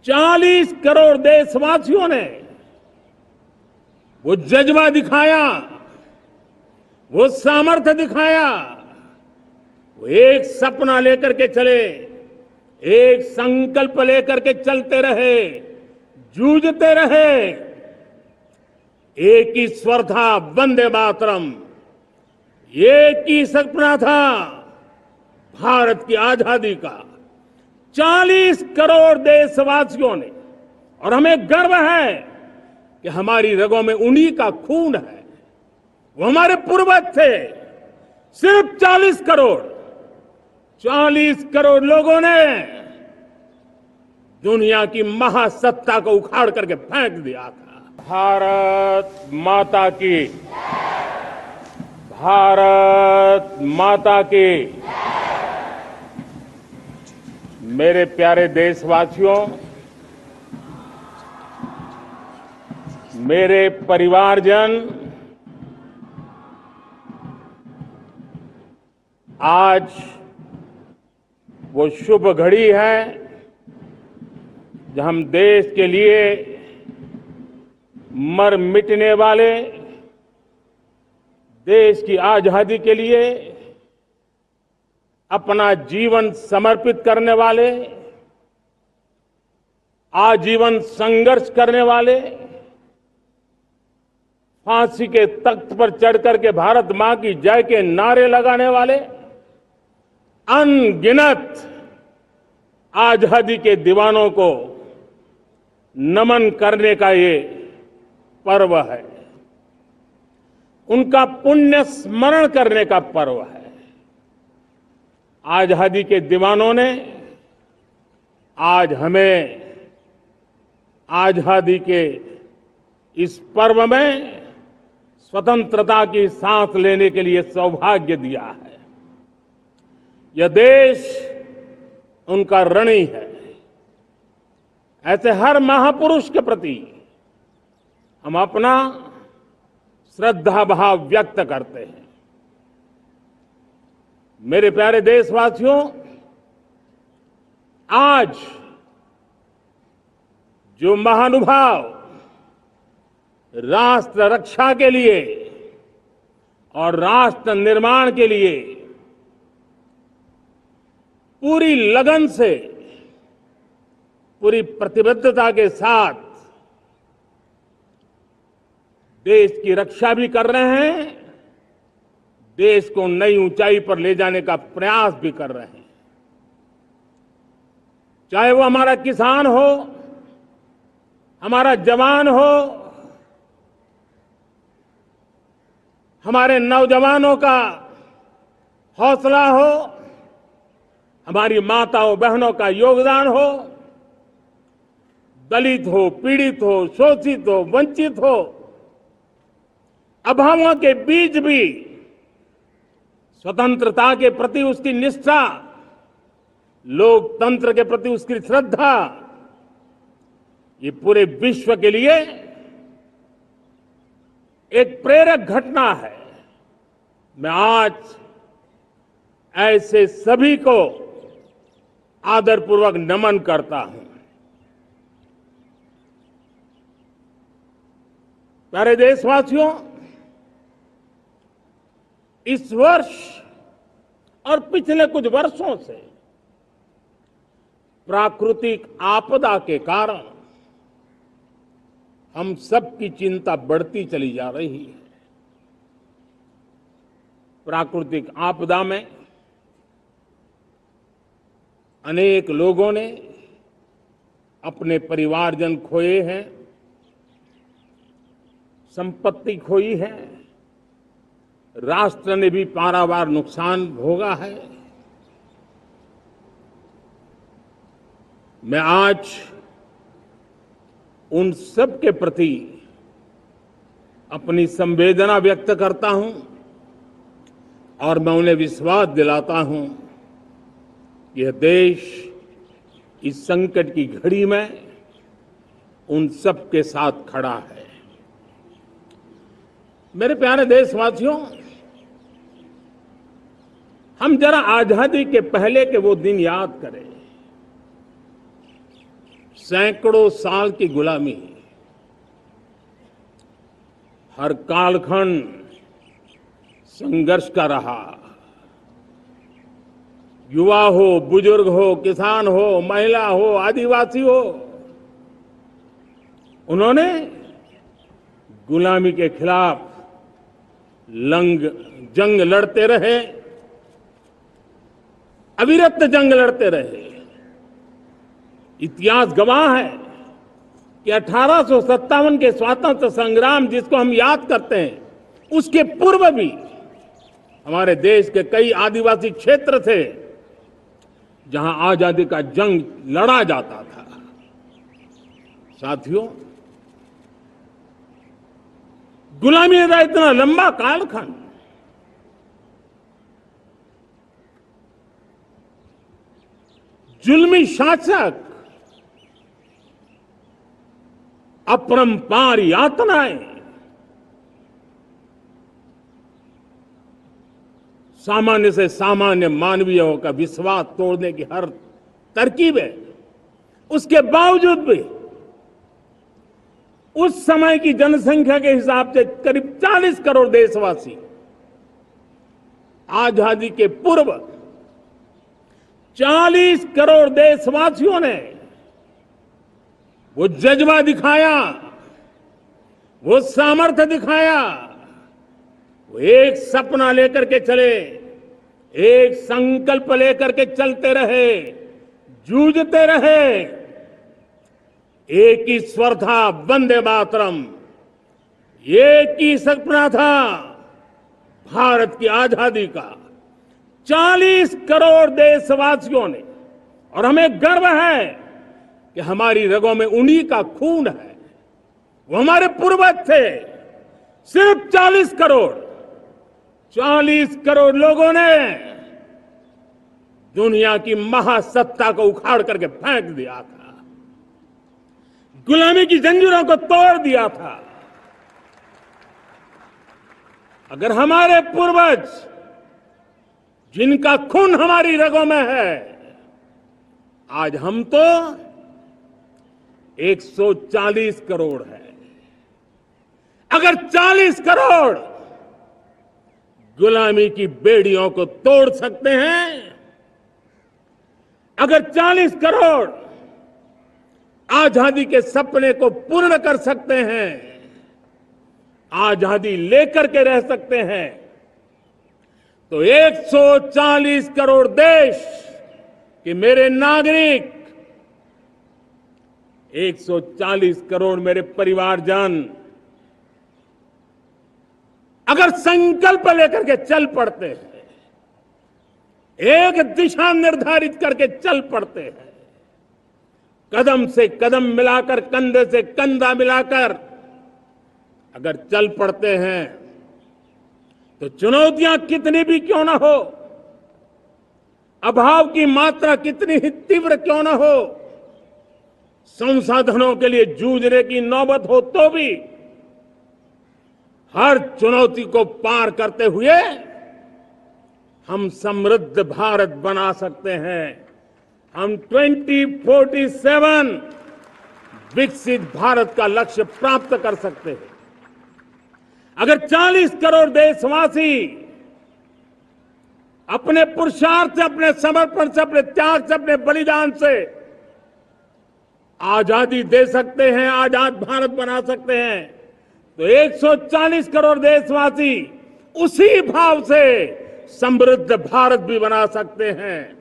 40 करोड़ देशवासियों ने वो जज्बा दिखाया, वो सामर्थ्य दिखाया, वो एक सपना लेकर के चले, एक संकल्प लेकर के चलते रहे, जूझते रहे। एक ही स्वर था, वंदे मातरम। एक ही सपना था, भारत की आजादी का। 40 करोड़ देशवासियों ने, और हमें गर्व है कि हमारी रगों में उन्हीं का खून है। वो हमारे पूर्वज थे। सिर्फ 40 करोड़ लोगों ने दुनिया की महासत्ता को उखाड़ करके फेंक दिया था। भारत माता की, भारत माता की। मेरे प्यारे देशवासियों, मेरे परिवारजन, आज वो शुभ घड़ी है जब हम देश के लिए मर मिटने वाले, देश की आजादी के लिए अपना जीवन समर्पित करने वाले, आजीवन संघर्ष करने वाले, फांसी के तख्त पर चढ़कर के भारत मां की जय के नारे लगाने वाले अनगिनत आजादी के दीवानों को नमन करने का ये पर्व है। उनका पुण्य स्मरण करने का पर्व है। आजादी के दीवानों ने आज हमें आजादी के इस पर्व में स्वतंत्रता की सांस लेने के लिए सौभाग्य दिया है। यह देश उनका ऋणी है। ऐसे हर महापुरुष के प्रति हम अपना श्रद्धा भाव व्यक्त करते हैं। मेरे प्यारे देशवासियों, आज जो महानुभाव राष्ट्र रक्षा के लिए और राष्ट्र निर्माण के लिए पूरी लगन से, पूरी प्रतिबद्धता के साथ देश की रक्षा भी कर रहे हैं, देश को नई ऊंचाई पर ले जाने का प्रयास भी कर रहे हैं। चाहे वो हमारा किसान हो, हमारा जवान हो, हमारे नौजवानों का हौसला हो, हमारी माताओं बहनों का योगदान हो, दलित हो, पीड़ित हो, शोषित हो, वंचित हो, अभावों के बीच भी स्वतंत्रता के प्रति उसकी निष्ठा, लोकतंत्र के प्रति उसकी श्रद्धा, ये पूरे विश्व के लिए एक प्रेरक घटना है। मैं आज ऐसे सभी को आदरपूर्वक नमन करता हूं। प्यारे देशवासियों, इस वर्ष और पिछले कुछ वर्षों से प्राकृतिक आपदा के कारण हम सबकी चिंता बढ़ती चली जा रही है। प्राकृतिक आपदा में अनेक लोगों ने अपने परिवारजन खोए हैं, संपत्ति खोई है, राष्ट्र ने भी पारावार नुकसान भोगा है। मैं आज उन सब के प्रति अपनी संवेदना व्यक्त करता हूं और मैं उन्हें विश्वास दिलाता हूं कि यह देश इस संकट की घड़ी में उन सब के साथ खड़ा है। मेरे प्यारे देशवासियों, हम जरा आजादी के पहले के वो दिन याद करें। सैकड़ों साल की गुलामी, हर कालखंड संघर्ष का रहा। युवा हो, बुजुर्ग हो, किसान हो, महिला हो, आदिवासी हो, उन्होंने गुलामी के खिलाफ जंग लड़ते रहे, अविरत जंग लड़ते रहे। इतिहास गवाह है कि 1857 के स्वतंत्रता संग्राम जिसको हम याद करते हैं, उसके पूर्व भी हमारे देश के कई आदिवासी क्षेत्र थे जहां आजादी का जंग लड़ा जाता था। साथियों, गुलामी का इतना लंबा कालखंड, जुल्मी शासक, अपरंपार यातनाएं, सामान्य से सामान्य मानवीयों का विश्वास तोड़ने की हर तरकीब है। उसके बावजूद भी उस समय की जनसंख्या के हिसाब से करीब 40 करोड़ देशवासी आजादी के पूर्व 40 करोड़ देशवासियों ने वो जज्बा दिखाया, वो सामर्थ्य दिखाया, वो एक सपना लेकर के चले, एक संकल्प लेकर के चलते रहे, जूझते रहे। एक ही स्वर था, वंदे मातरम। एक ही सपना था, भारत की आजादी का। 40 करोड़ देशवासियों ने, और हमें गर्व है कि हमारी रगों में उन्हीं का खून है, वो हमारे पूर्वज थे। सिर्फ 40 करोड़ लोगों ने दुनिया की महासत्ता को उखाड़ करके फेंक दिया था, गुलामी की जंजीरों को तोड़ दिया था। अगर हमारे पूर्वज, जिनका खून हमारी रगों में है, आज हम तो 140 करोड़ है। अगर 40 करोड़ गुलामी की बेड़ियों को तोड़ सकते हैं, अगर 40 करोड़ आजादी के सपने को पूर्ण कर सकते हैं, आजादी लेकर के रह सकते हैं, तो 140 करोड़ देश के मेरे नागरिक, 140 करोड़ मेरे परिवारजन अगर संकल्प लेकर के चल पड़ते हैं, एक दिशा निर्धारित करके चल पड़ते हैं, कदम से कदम मिलाकर, कंधे से कंधा मिलाकर अगर चल पड़ते हैं, तो चुनौतियां कितनी भी क्यों ना हो, अभाव की मात्रा कितनी ही तीव्र क्यों ना हो, संसाधनों के लिए जूझने की नौबत हो तो भी हर चुनौती को पार करते हुए हम समृद्ध भारत बना सकते हैं। हम 2047 विकसित भारत का लक्ष्य प्राप्त कर सकते हैं। अगर 40 करोड़ देशवासी अपने पुरुषार्थ से, अपने समर्पण से, अपने त्याग से, अपने बलिदान से आजादी दे सकते हैं, आजाद भारत बना सकते हैं, तो 140 करोड़ देशवासी उसी भाव से समृद्ध भारत भी बना सकते हैं।